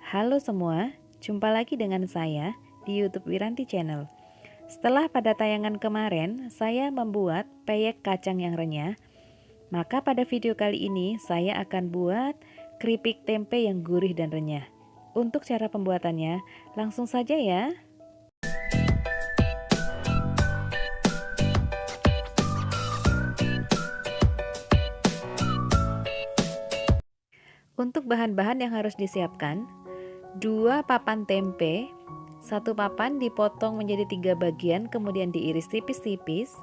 Halo semua, jumpa lagi dengan saya di YouTube Wiranti Channel. Setelah pada tayangan kemarin saya membuat peyek kacang yang renyah, maka pada video kali ini saya akan buat keripik tempe yang gurih dan renyah. Untuk cara pembuatannya, langsung saja ya. Untuk bahan-bahan yang harus disiapkan, 2 papan tempe, 1 papan dipotong menjadi 3 bagian kemudian diiris tipis-tipis.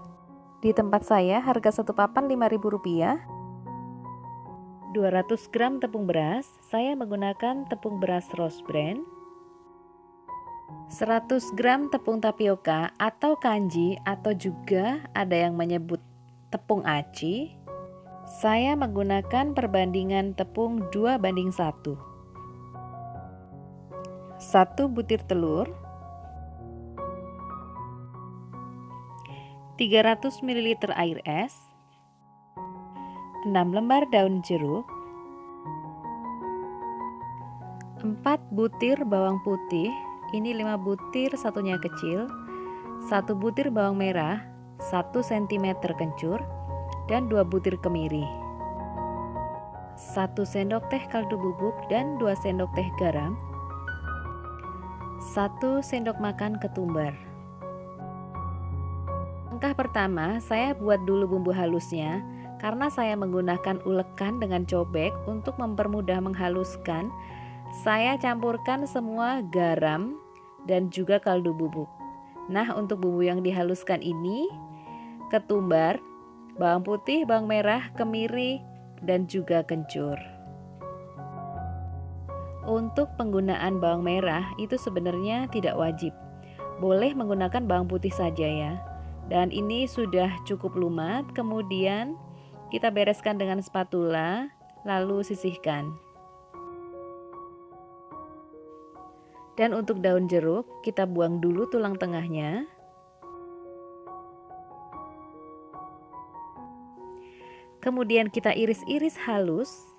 Di tempat saya harga 1 papan Rp5.000. 200 gram tepung beras, saya menggunakan tepung beras Rose Bran. 100 gram tepung tapioka atau kanji atau juga ada yang menyebut tepung aci. Saya menggunakan perbandingan tepung 2:1. 1 butir telur, 300 ml air es, 6 lembar daun jeruk, 4 butir bawang putih, ini 5 butir satunya kecil, 1 butir bawang merah, 1 cm kencur, dan 2 butir kemiri, 1 sendok teh kaldu bubuk dan 2 sendok teh garam, 1 sendok makan ketumbar. Langkah pertama, saya buat dulu bumbu halusnya karena saya menggunakan ulekan dengan cobek untuk mempermudah menghaluskan. Saya campurkan semua garam dan juga kaldu bubuk. Nah, untuk bumbu yang dihaluskan ini ketumbar, bawang putih, bawang merah, kemiri, dan juga kencur. Untuk penggunaan bawang merah itu sebenarnya tidak wajib. Boleh menggunakan bawang putih saja ya. Dan ini sudah cukup lumat, kemudian kita bereskan dengan spatula, lalu sisihkan. Dan untuk daun jeruk, kita buang dulu tulang tengahnya. Kemudian kita iris-iris halus.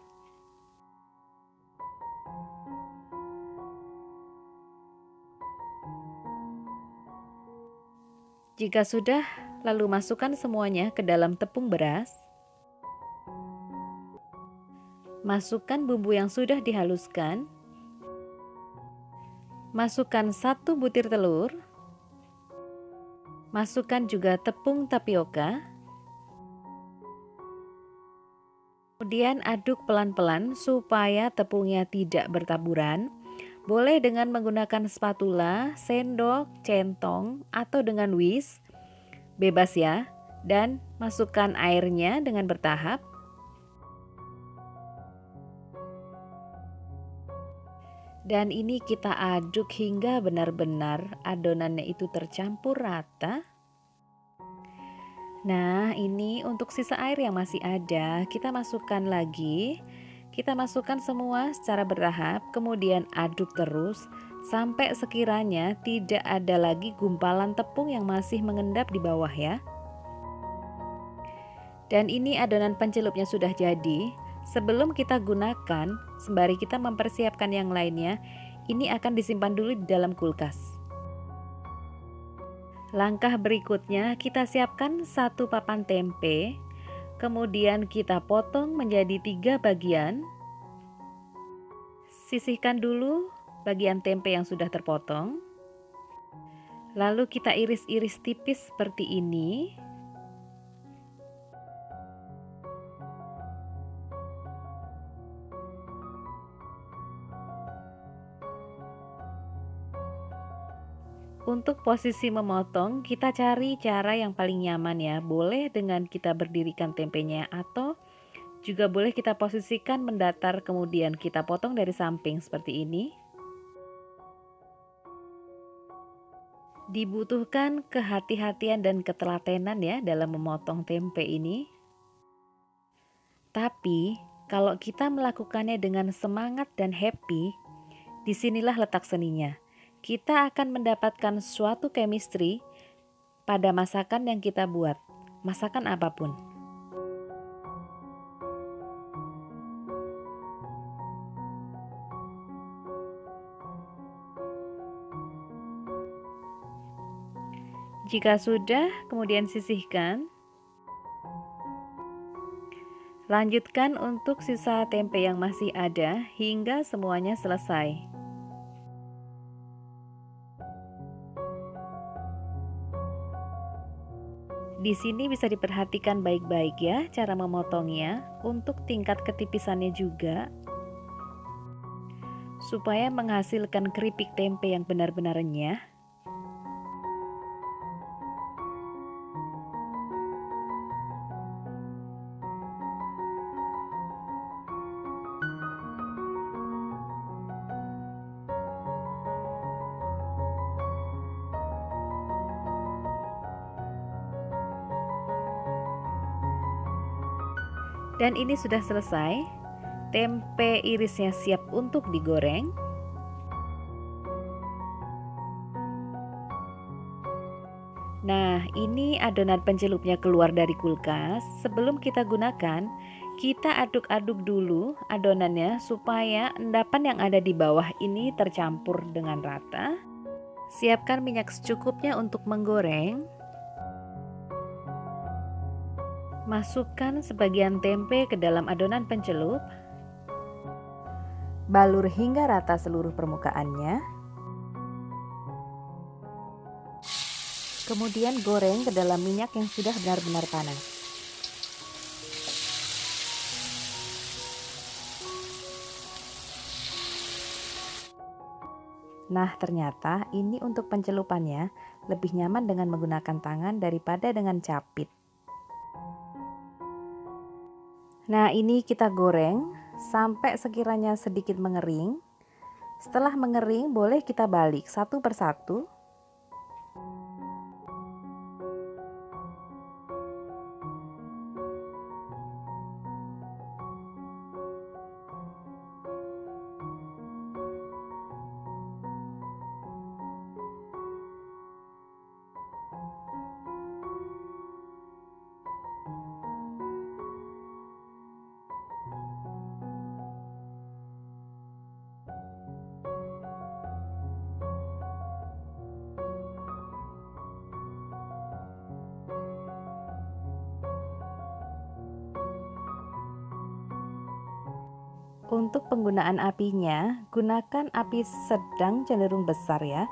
Jika sudah, lalu masukkan semuanya ke dalam tepung beras. Masukkan bumbu yang sudah dihaluskan. Masukkan 1 butir telur. Masukkan juga tepung tapioka. Kemudian aduk pelan-pelan supaya tepungnya tidak bertaburan. Boleh dengan menggunakan spatula, sendok, centong, atau dengan whisk. Bebas ya. Dan masukkan airnya dengan bertahap. Dan ini kita aduk hingga benar-benar adonannya itu tercampur rata. Nah, ini untuk sisa air yang masih ada, kita masukkan lagi. Kita masukkan semua secara bertahap, kemudian aduk terus sampai sekiranya tidak ada lagi gumpalan tepung yang masih mengendap di bawah ya. Dan ini adonan pencelupnya sudah jadi. Sebelum kita gunakan, sembari kita mempersiapkan yang lainnya, ini akan disimpan dulu di dalam kulkas. Langkah berikutnya, kita siapkan 1 papan tempe, kemudian kita potong menjadi 3 bagian. Sisihkan dulu bagian tempe yang sudah terpotong. Lalu kita iris-iris tipis seperti ini. Untuk posisi memotong, kita cari cara yang paling nyaman ya. Boleh dengan kita berdirikan tempenya atau juga boleh kita posisikan mendatar kemudian kita potong dari samping seperti ini. Dibutuhkan kehati-hatian dan ketelatenan ya dalam memotong tempe ini. Tapi kalau kita melakukannya dengan semangat dan happy, disinilah letak seninya. Kita akan mendapatkan suatu chemistry pada masakan yang kita buat, masakan apapun. Jika sudah, kemudian sisihkan. Lanjutkan untuk sisa tempe yang masih ada hingga semuanya selesai. Di sini bisa diperhatikan baik-baik ya cara memotongnya untuk tingkat ketipisannya juga, supaya menghasilkan keripik tempe yang benar-benar renyah. Dan ini sudah selesai. Tempe irisnya siap untuk digoreng. Nah, ini adonan pencelupnya keluar dari kulkas. Sebelum kita gunakan, kita aduk-aduk dulu adonannya supaya endapan yang ada di bawah ini tercampur dengan rata. Siapkan minyak secukupnya untuk menggoreng. Masukkan sebagian tempe ke dalam adonan pencelup. Balur hingga rata seluruh permukaannya. Kemudian goreng ke dalam minyak yang sudah benar-benar panas. Nah, ternyata ini untuk pencelupannya lebih nyaman dengan menggunakan tangan daripada dengan capit. Nah, ini kita goreng sampai sekiranya sedikit mengering. Setelah mengering, boleh kita balik satu persatu. Untuk penggunaan apinya, gunakan api sedang cenderung besar ya,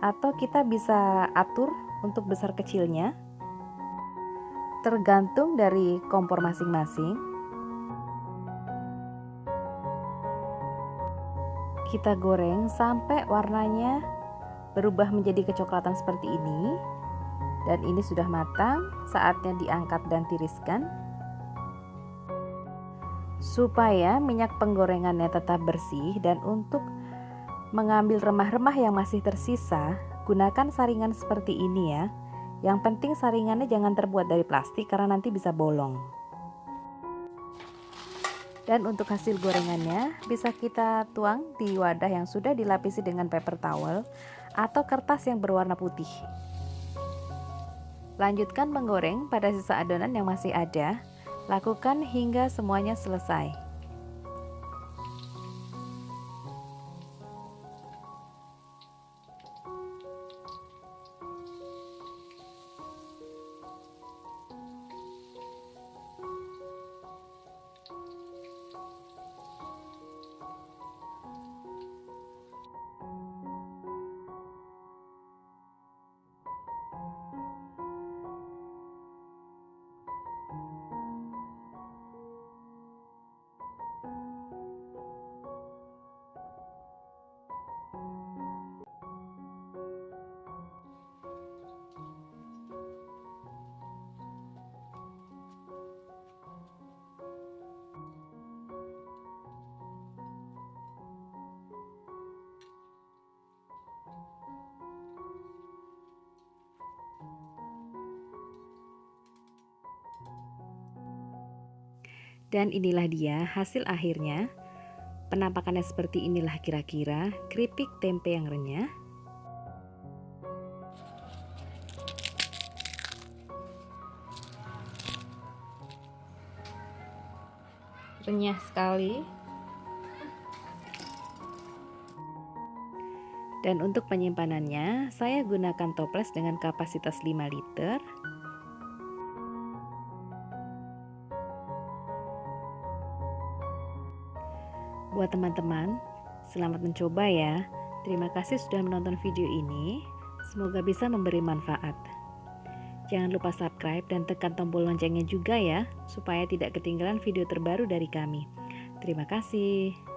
atau kita bisa atur untuk besar kecilnya, tergantung dari kompor masing-masing. Kita goreng sampai warnanya berubah menjadi kecoklatan seperti ini, dan ini sudah matang. Saatnya diangkat dan tiriskan. Supaya minyak penggorengannya tetap bersih, dan untuk mengambil remah-remah yang masih tersisa, gunakan saringan seperti ini ya. Yang penting saringannya jangan terbuat dari plastik karena nanti bisa bolong. Dan untuk hasil gorengannya bisa kita tuang di wadah yang sudah dilapisi dengan paper towel atau kertas yang berwarna putih. Lanjutkan menggoreng pada sisa adonan yang masih ada. Lakukan hingga semuanya selesai. Dan inilah dia hasil akhirnya. Penampakannya seperti inilah kira-kira keripik tempe yang renyah. Renyah sekali. Dan untuk penyimpanannya, saya gunakan toples dengan kapasitas 5 liter. Buat teman-teman, selamat mencoba ya. Terima kasih sudah menonton video ini. Semoga bisa memberi manfaat. Jangan lupa subscribe dan tekan tombol loncengnya juga ya, supaya tidak ketinggalan video terbaru dari kami. Terima kasih.